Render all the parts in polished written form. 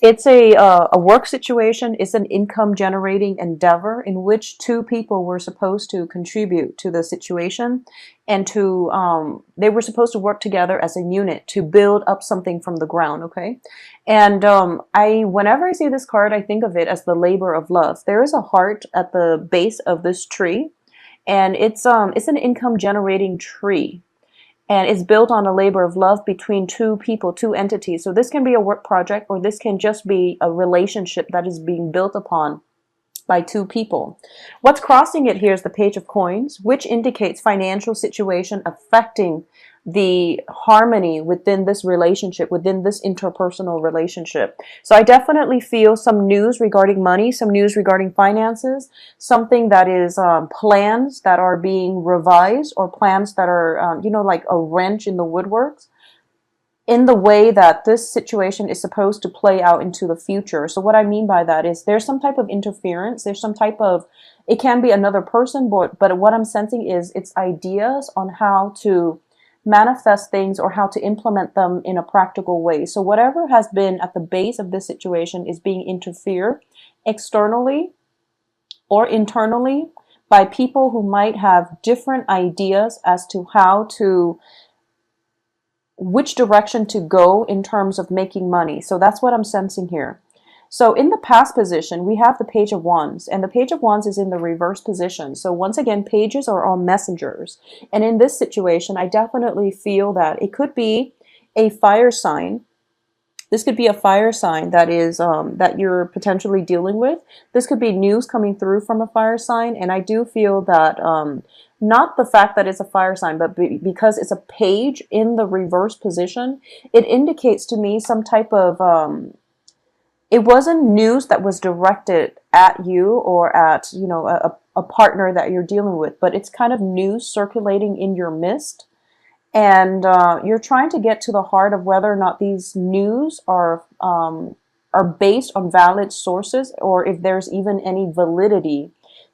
It's a work situation. It's an income generating endeavor in which two people were supposed to contribute to the situation, and to they were supposed to work together as a unit to build up something from the ground. Okay, and I whenever I see this card, I think of it as the labor of love. There is a heart at the base of this tree, and it's an income generating tree, and it's built on a labor of love between two people, two entities. So this can be a work project, or this can just be a relationship that is being built upon by two people. What's crossing it here is the Page of Coins, which indicates financial situation affecting the harmony within this relationship, within this interpersonal relationship. So I definitely feel some news regarding money, some news regarding finances, something that is plans that are being revised, or plans that are, like a wrench in the woodworks, in the way that this situation is supposed to play out into the future. So what I mean by that is there's some type of interference, there's some type of, it can be another person, but what I'm sensing is it's ideas on how to manifest things or how to implement them in a practical way. So whatever has been at the base of this situation is being interfered externally or internally by people who might have different ideas as to how to, which direction to go in terms of making money. So that's what I'm sensing here. So in the past position, we have the Page of Wands, and the Page of Wands is in the reverse position. So once again, pages are all messengers. And in this situation, I definitely feel that it could be a fire sign. This could be a fire sign that is that you're potentially dealing with. This could be news coming through from a fire sign, and I do feel that not the fact that it's a fire sign, but because it's a page in the reverse position, it indicates to me some type of it wasn't news that was directed at you or at, a partner that you're dealing with, but it's kind of news circulating in your midst, and you're trying to get to the heart of whether or not these news are based on valid sources, or if there's even any validity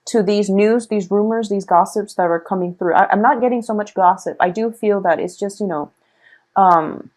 to these news, these rumors, these gossips that are coming through. I'm not getting so much gossip. I do feel that it's just, um,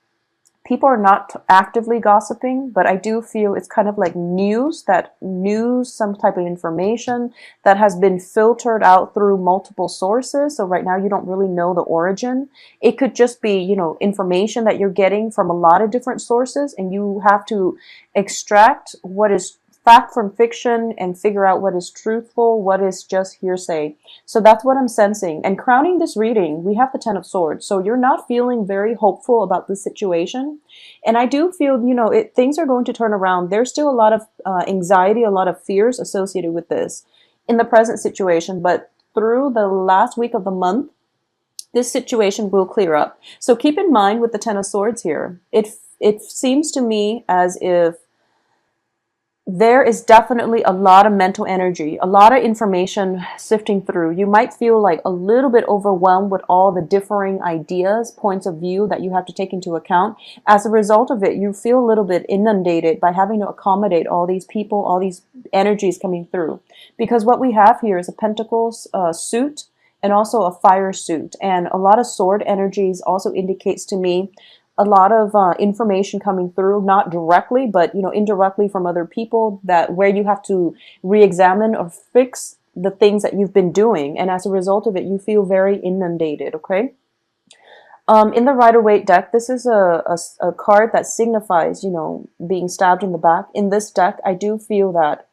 people are not actively gossiping, but I do feel it's kind of like news, some type of information that has been filtered out through multiple sources. So right now you don't really know the origin. It could just be, information that you're getting from a lot of different sources, and you have to extract what is fact from fiction and figure out what is truthful, what is just hearsay. So that's what I'm sensing. And crowning this reading, we have the Ten of Swords. So you're not feeling very hopeful about this situation. And I do feel, things are going to turn around. There's still a lot of anxiety, a lot of fears associated with this in the present situation. But through the last week of the month, this situation will clear up. So keep in mind with the Ten of Swords here, it seems to me as if there is definitely a lot of mental energy, a lot of information sifting through. You might feel like a little bit overwhelmed with all the differing ideas, points of view that you have to take into account. As a result of it, you feel a little bit inundated by having to accommodate all these people, all these energies coming through. Because what we have here is a Pentacles suit and also a fire suit. And a lot of sword energies also indicates to me a lot of information coming through, not directly, but indirectly from other people, that where you have to re-examine or fix the things that you've been doing, and as a result of it, you feel very inundated. Okay. In the Rider-Waite deck, this is a card that signifies, being stabbed in the back. In this deck, I do feel that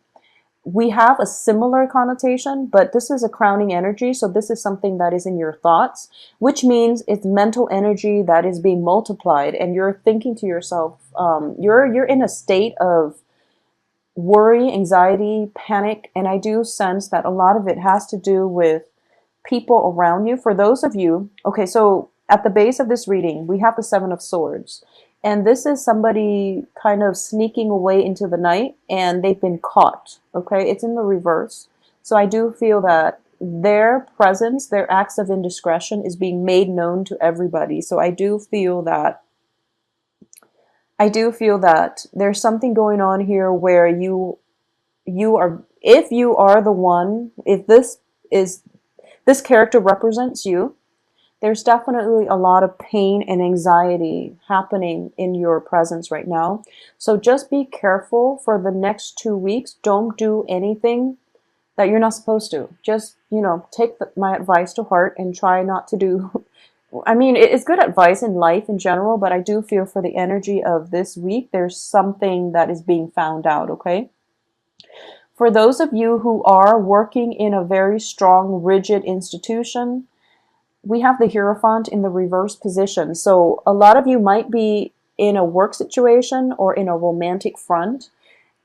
we have a similar connotation, but this is a crowning energy. So this is something that is in your thoughts, which means it's mental energy that is being multiplied, and you're thinking to yourself, you're in a state of worry, anxiety, panic, and I do sense that a lot of it has to do with people around you. For those of you, okay, so at the base of this reading, we have the Seven of Swords. And this is somebody kind of sneaking away into the night, and they've been caught. Okay, it's in the reverse. So I do feel that their presence, their acts of indiscretion is being made known to everybody. So I do feel that there's something going on here where you are, if you are the one, if this character represents you, There's definitely a lot of pain and anxiety happening in your presence right now. So just be careful for the next 2 weeks. Don't do anything that you're not supposed to. Just, take my advice to heart and try not to do. I mean, it's good advice in life in general, but I do feel for the energy of this week, there's something that is being found out, okay? For those of you who are working in a very strong, rigid institution, we have the Hierophant in the reverse position. So a lot of you might be in a work situation or in a romantic front.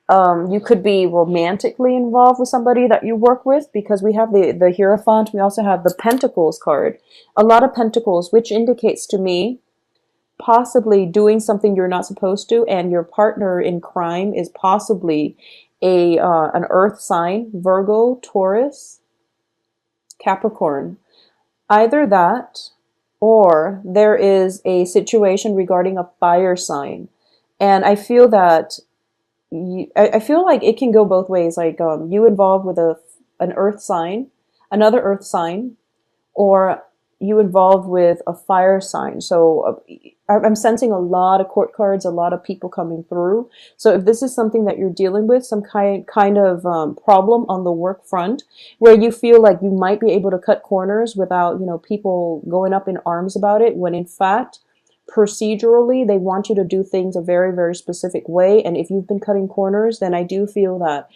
You could be romantically involved with somebody that you work with, because we have the Hierophant. We also have the Pentacles card. A lot of Pentacles, which indicates to me possibly doing something you're not supposed to, and your partner in crime is possibly an earth sign, Virgo, Taurus, Capricorn. Either that, or there is a situation regarding a fire sign. And I feel that I feel like it can go both ways. Like you involved with an earth sign, another earth sign, or you involved with a fire sign. So I'm sensing a lot of court cards, a lot of people coming through. So if this is something that you're dealing with, some kind of problem on the work front, where you feel like you might be able to cut corners without, people going up in arms about it, when in fact, procedurally, they want you to do things a very, very specific way. And if you've been cutting corners, then I do feel that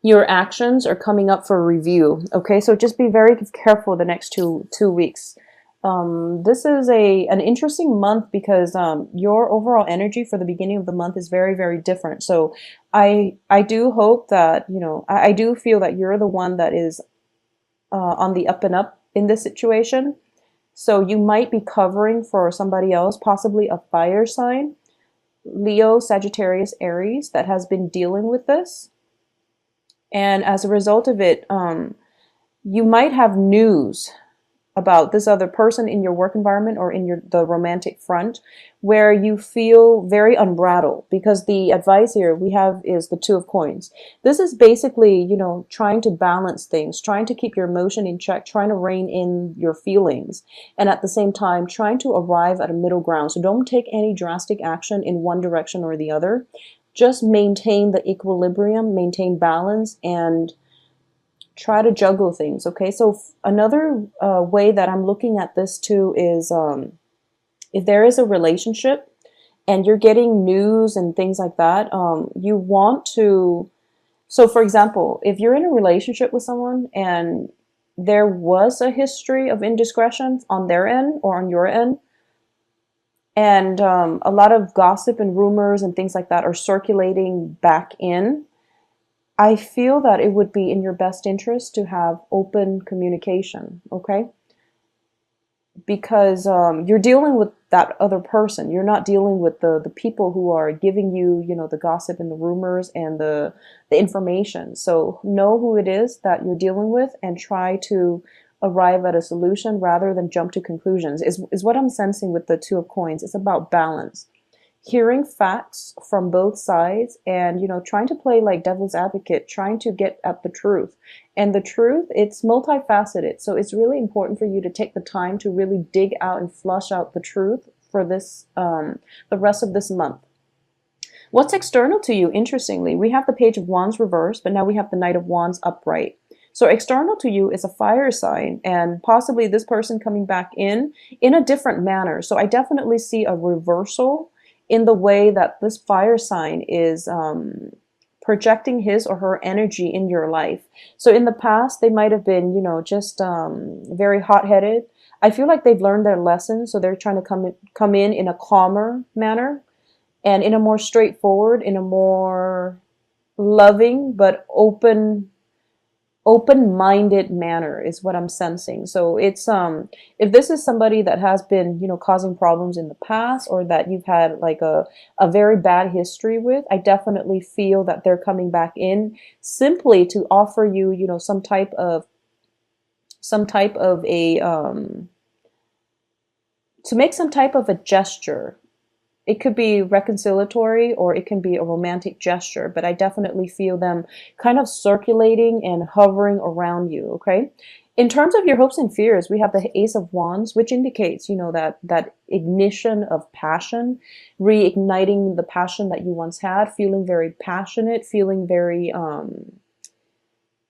your actions are coming up for review. Okay, so just be very careful the next two weeks. This is an interesting month because your overall energy for the beginning of the month is very, very different. So I do hope that, I do feel that you're the one that is on the up and up in this situation. So you might be covering for somebody else, possibly a fire sign, Leo, Sagittarius, Aries, that has been dealing with this. And as a result of it, you might have news about this other person in your work environment or in the romantic front, where you feel very unbridled, because the advice here we have is the Two of Coins. This is basically, trying to balance things, trying to keep your emotion in check, trying to rein in your feelings, and at the same time trying to arrive at a middle ground. So don't take any drastic action in one direction or the other. Just maintain the equilibrium, maintain balance, and try to juggle things. Okay, so another way that I'm looking at this too is if there is a relationship and you're getting news and things like that, you want to, so for example, if you're in a relationship with someone and there was a history of indiscretion on their end or on your end, and a lot of gossip and rumors and things like that are circulating back in, I feel that it would be in your best interest to have open communication, okay? Because you're dealing with that other person. You're not dealing with the people who are giving you, the gossip and the rumors and the information. So know who it is that you're dealing with and try to arrive at a solution rather than jump to conclusions, is what I'm sensing with the Two of Coins. It's about balance. Hearing facts from both sides and, trying to play like devil's advocate, trying to get at the truth. And the truth, it's multifaceted. So it's really important for you to take the time to really dig out and flush out the truth for this, the rest of this month. What's external to you? Interestingly, we have the Page of Wands reversed, but now we have the Knight of Wands upright. So external to you is a fire sign, and possibly this person coming back in a different manner. So I definitely see a reversal in the way that this fire sign is projecting his or her energy in your life. So in the past, they might have been, just very hot-headed. I feel like they've learned their lesson, so they're trying to come in a calmer manner and in a more straightforward, in a more loving but open-minded manner is what I'm sensing. So it's if this is somebody that has been, causing problems in the past, or that you've had like a very bad history with, I definitely feel that they're coming back in simply to offer you, some type of a to make some type of a gesture. It could be reconciliatory or it can be a romantic gesture, but I definitely feel them kind of circulating and hovering around you, okay? In terms of your hopes and fears, we have the Ace of Wands, which indicates, that ignition of passion, reigniting the passion that you once had, feeling very passionate, feeling very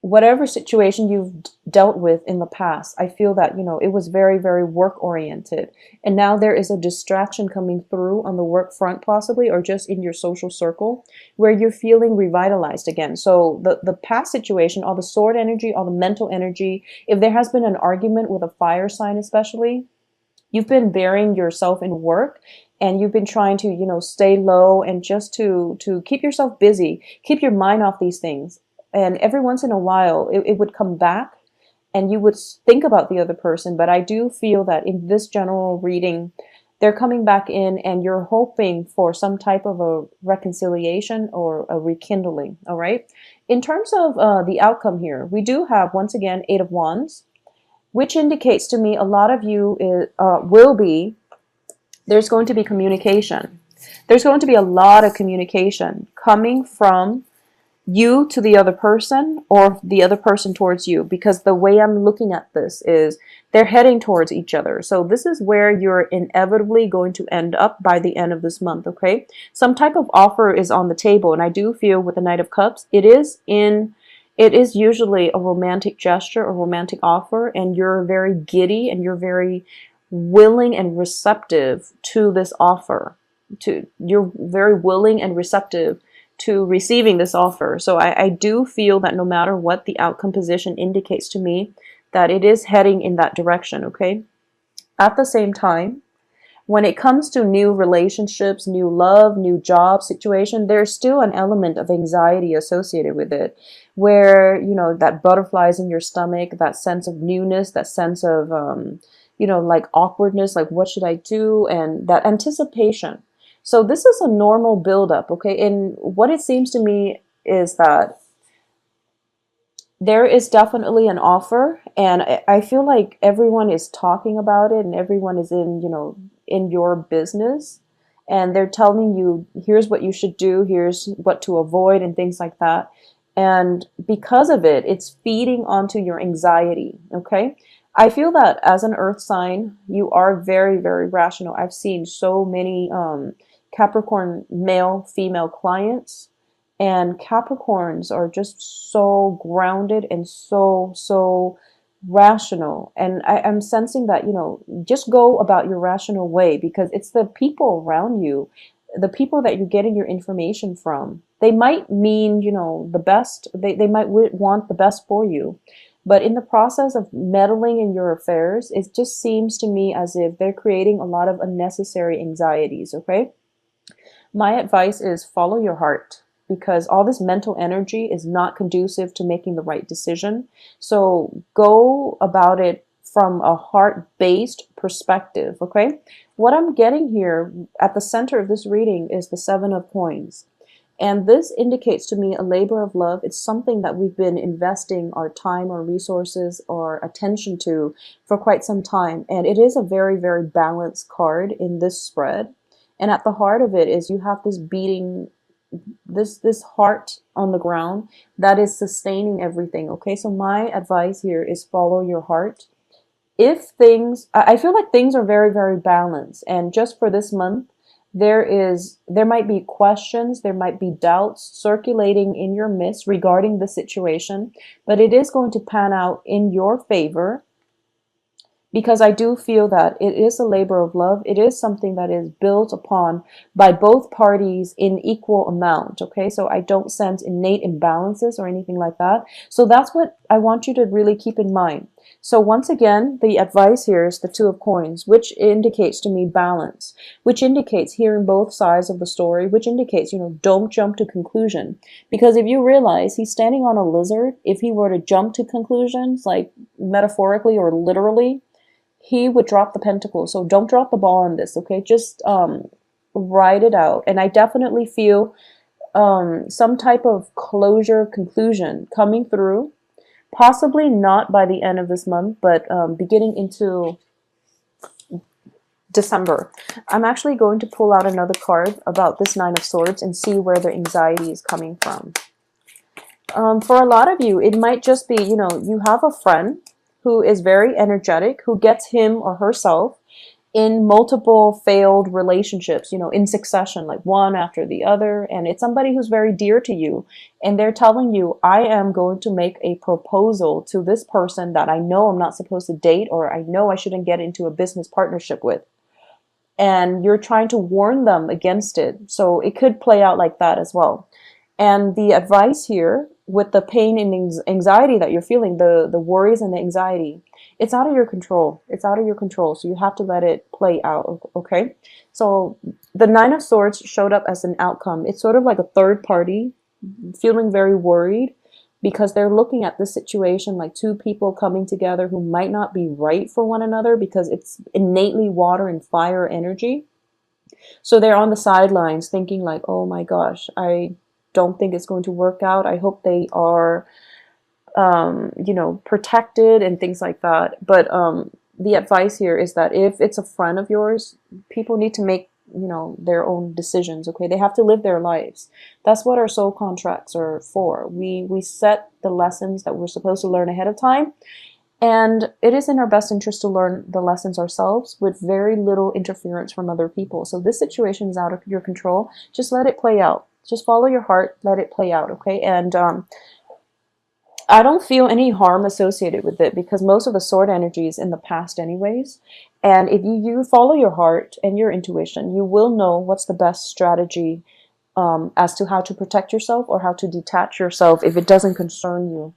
whatever situation you've dealt with in the past. I feel that, it was very, very work oriented. And now there is a distraction coming through on the work front, possibly, or just in your social circle, where you're feeling revitalized again. So the past situation, all the sword energy, all the mental energy, if there has been an argument with a fire sign, especially, you've been burying yourself in work, and you've been trying to, stay low and just to keep yourself busy, keep your mind off these things. And every once in a while, it would come back and you would think about the other person. But I do feel that in this general reading, they're coming back in and you're hoping for some type of a reconciliation or a rekindling. All right. In terms of the outcome here, we do have, once again, Eight of Wands, which indicates to me a lot of you there's going to be communication. There's going to be a lot of communication coming from you to the other person, or the other person towards you, because the way I'm looking at this is they're heading towards each other. So this is where you're inevitably going to end up by the end of this month. Okay, some type of offer is on the table, and I do feel with the Knight of Cups, it is usually a romantic gesture, a romantic offer, and you're very giddy and you're very willing and receptive to this offer. You're very willing and receptive to receiving this offer. So I do feel that no matter what the outcome position indicates to me, that it is heading in that direction, okay? At the same time, when it comes to new relationships, new love, new job situation, there's still an element of anxiety associated with it, where, that butterflies in your stomach, that sense of newness, that sense of, like awkwardness, like what should I do? And that anticipation. So this is a normal buildup, okay? And what it seems to me is that there is definitely an offer, and I feel like everyone is talking about it, and everyone is in your business, and they're telling you, here's what you should do, here's what to avoid, and things like that. And because of it, it's feeding onto your anxiety, okay? I feel that as an earth sign, you are very, very rational. I've seen so many Capricorn male, female clients, and Capricorns are just so grounded and so rational. And I'm sensing that, just go about your rational way, because it's the people around you, the people that you're getting your information from. They might mean, the best, they might want the best for you. But in the process of meddling in your affairs, it just seems to me as if they're creating a lot of unnecessary anxieties, okay? My advice is follow your heart, because all this mental energy is not conducive to making the right decision. So go about it from a heart-based perspective, okay? What I'm getting here at the center of this reading is the Seven of Coins. And this indicates to me a labor of love. It's something that we've been investing our time or resources or attention to for quite some time. And it is a very, very balanced card in this spread. And at the heart of it is you have this beating, this heart on the ground that is sustaining everything. Okay, so my advice here is follow your heart. I feel like things are very, very balanced. And just for this month, there might be questions, there might be doubts circulating in your midst regarding the situation, but it is going to pan out in your favor, because I do feel that it is a labor of love. It is something that is built upon by both parties in equal amount, okay? So I don't sense innate imbalances or anything like that. So that's what I want you to really keep in mind. So once again, the advice here is the Two of Coins, which indicates to me balance, which indicates hearing both sides of the story, which indicates, don't jump to conclusion. Because if you realize he's standing on a lizard, if he were to jump to conclusions, like metaphorically or literally, he would drop the pentacle. So don't drop the ball on this, okay? Just ride it out. And I definitely feel some type of closure, conclusion coming through. Possibly not by the end of this month, but beginning into December. I'm actually going to pull out another card about this Nine of Swords and see where the anxiety is coming from. For a lot of you, it might just be, you have a friend who is very energetic, who gets him or herself in multiple failed relationships, in succession, like one after the other. And it's somebody who's very dear to you. And they're telling you, I am going to make a proposal to this person that I know I'm not supposed to date, or I know I shouldn't get into a business partnership with. And you're trying to warn them against it. So it could play out like that as well. And the advice here, with the pain and anxiety that you're feeling, the worries and the anxiety, it's out of your control. It's out of your control. So you have to let it play out. Okay. So the Nine of Swords showed up as an outcome. It's sort of like a third party feeling very worried because they're looking at this situation like two people coming together who might not be right for one another, because it's innately water and fire energy. So they're on the sidelines thinking like, oh my gosh, I don't think it's going to work out. I hope they are, protected and things like that. But the advice here is that if it's a friend of yours, people need to make, their own decisions. Okay, they have to live their lives. That's what our soul contracts are for. We set the lessons that we're supposed to learn ahead of time. And it is in our best interest to learn the lessons ourselves with very little interference from other people. So this situation is out of your control. Just let it play out. Just follow your heart, let it play out, okay? And I don't feel any harm associated with it, because most of the sword energy is in the past anyways. And if you follow your heart and your intuition, you will know what's the best strategy as to how to protect yourself or how to detach yourself if it doesn't concern you.